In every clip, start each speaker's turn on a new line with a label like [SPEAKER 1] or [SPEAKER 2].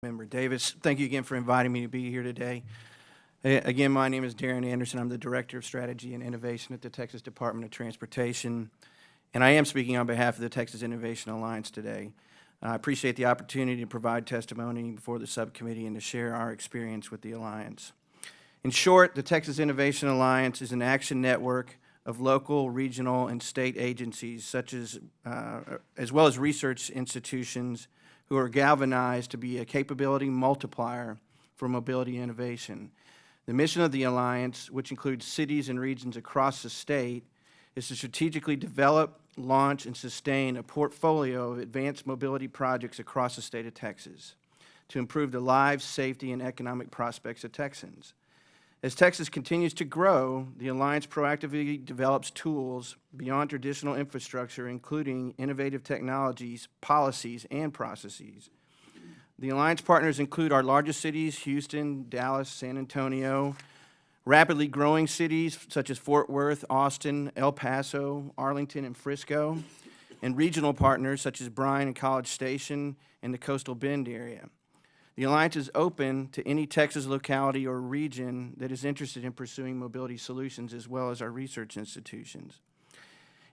[SPEAKER 1] Member Davis, thank you again for inviting me to be here today. Again, my name is Darran Anderson. I'm the Director of Strategy and Innovation at the Texas Department of Transportation, and I am speaking on behalf of the Texas Innovation Alliance today. I appreciate the opportunity to provide testimony before the subcommittee and to share our experience with the Alliance. In short, the Texas Innovation Alliance is an action network of local, regional, and state agencies, such as well as research institutions who are galvanized to be a capability multiplier for mobility innovation. The mission of the Alliance, which includes cities and regions across the state, is to strategically develop, launch, and sustain a portfolio of advanced mobility projects across the state of Texas to improve the lives, safety, and economic prospects of Texans. As Texas continues to grow, the Alliance proactively develops tools beyond traditional infrastructure, including innovative technologies, policies, and processes. The Alliance partners include our largest cities, Houston, Dallas, San Antonio, rapidly growing cities such as Fort Worth, Austin, El Paso, Arlington, and Frisco, and regional partners such as Bryan and College Station and the Coastal Bend area. The Alliance is open to any Texas locality or region that is interested in pursuing mobility solutions, as well as our research institutions.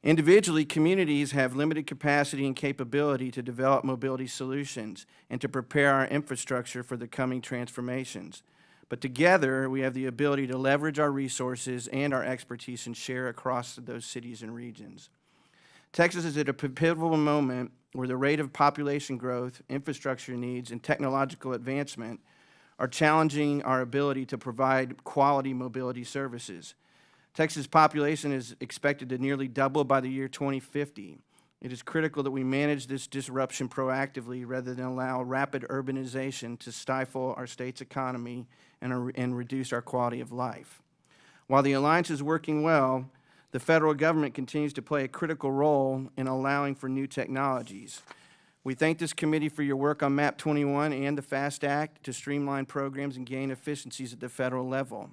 [SPEAKER 1] Individually, communities have limited capacity and capability to develop mobility solutions and to prepare our infrastructure for the coming transformations. But together, we have the ability to leverage our resources and our expertise and share across those cities and regions. Texas is at a pivotal moment where the rate of population growth, infrastructure needs, and technological advancement are challenging our ability to provide quality mobility services. Texas' population is expected to nearly double by the year 2050. It is critical that we manage this disruption proactively rather than allow rapid urbanization to stifle our state's economy and reduce our quality of life. While the Alliance is working well, the federal government continues to play a critical role in allowing for new technologies. We thank this committee for your work on MAP 21 and the FAST Act to streamline programs and gain efficiencies at the federal level.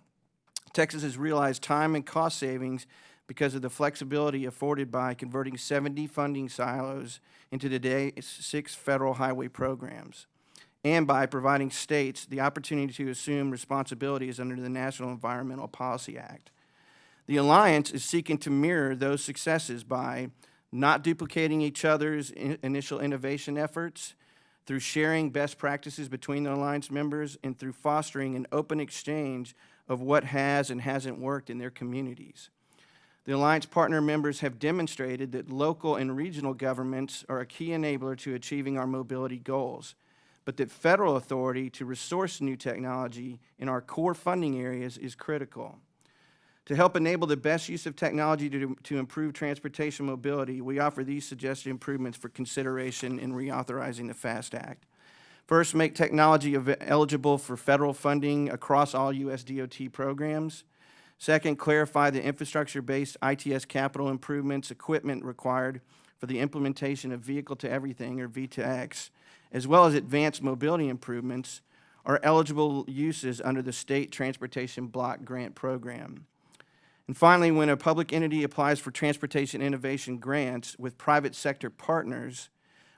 [SPEAKER 1] Texas has realized time and cost savings because of the flexibility afforded by converting 70 funding silos into today's 6 federal highway programs, and by providing states the opportunity to assume responsibilities under the National Environmental Policy Act. The Alliance is seeking to mirror those successes by not duplicating each other's initial innovation efforts, through sharing best practices between the Alliance members, and through fostering an open exchange of what has and hasn't worked in their communities. The Alliance partner members have demonstrated that local and regional governments are a key enabler to achieving our mobility goals, but that federal authority to resource new technology in our core funding areas is critical. To help enable the best use of technology to improve transportation mobility, we offer these suggested improvements for consideration in reauthorizing the FAST Act. First, make technology eligible for federal funding across all U.S. DOT programs. Second, clarify the infrastructure-based ITS capital improvements equipment required for the implementation of Vehicle-to-Everything, or V2X, as well as advanced mobility improvements are eligible uses under the State Transportation Block Grant Program. And finally, when a public entity applies for transportation innovation grants with private sector partners,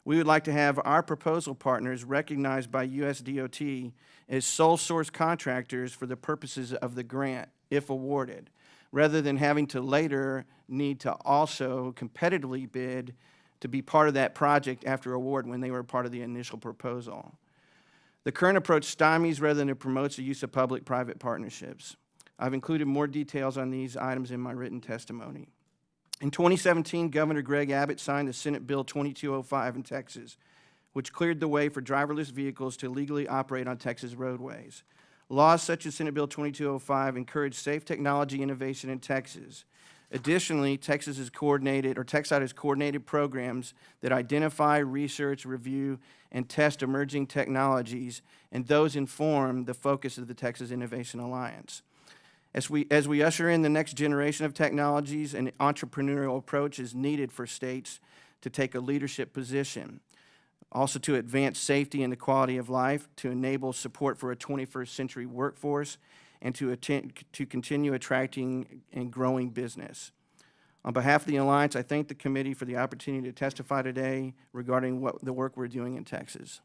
[SPEAKER 1] we would like to have our proposal partners recognized by U.S. DOT as sole source contractors for the purposes of the grant, if awarded, rather than having to later need to also competitively bid to be part of that project after award when they were part of the initial proposal. The current approach stymies rather than promotes the use of public-private partnerships. I've included more details on these items in my written testimony. In 2017, Governor Greg Abbott signed the Senate Bill 2205 in Texas, which cleared the way for driverless vehicles to legally operate on Texas roadways. Laws such as Senate Bill 2205 encourage safe technology innovation in Texas. Additionally, TxDOT has coordinated programs that identify, research, review, and test emerging technologies, and those inform the focus of the Texas Innovation Alliance. As we usher in the next generation of technologies, an entrepreneurial approach is needed for states to take a leadership position. Also to advance safety and the quality of life, to enable support for a 21st century workforce, and to continue attracting and growing business. On behalf of the Alliance, I thank the committee for the opportunity to testify today regarding the work we're doing in Texas.